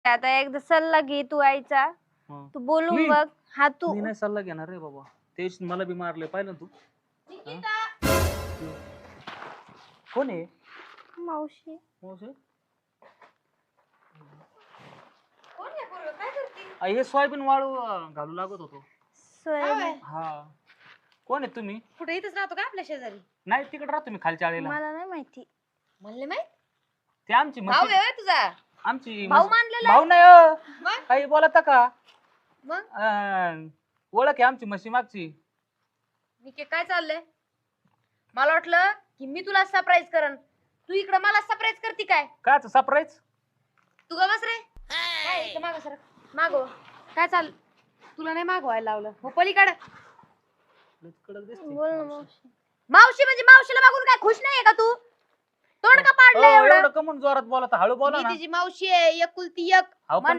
आता एकदा सल्ला घे तू आईचा. हं. तू बोलून मी? बघ. हा तू मी नाही सल्ला घेणार रे बाबा. तेच मला बी मारले पाहिलं ना तू. कोण आहे मावशी मावशी? कोण आहे पोरगं? काय करते? हे सोयाबीन वाळू घालू लागत होतो. सोयाबीन. हा. कोण आहे तुम्ही? कुठे इथंच राहतो का आपल्या शेजारी? नाही तिकडे राहतो मी खालच्या आळीला. मला नाही माहिती. म्हणले माहित ते आमची भाऊ म्हशी. आहे होय तुझा? आमची भाऊ म्हशी- मानलेला भाऊ नाही हो. मग? काही बोलता का? मग ओळख आहे आमची म्हशी मागची. निके काय चाललंय? मला वाटलं की मी तुला सरप्राईज करन, तू इकडे मला सरप्राईज करते काय? काच सरप्राईज? तू ग बस रे. काय इथं मागं सर मागव. काय चाल तुला नाही मागवायला लावलं हो पलीकडे. कडक दिसते. बोल ना मावशी. मावशी म्हणजे मावशीला मागून काय खुश नाहीये का तू? तोंड का हो, पाडलं एवढं? एवढं कमून जोरात बोलता हळू बोला मी ना. तिची मावशी आहे एकुलती एक. अहो, पण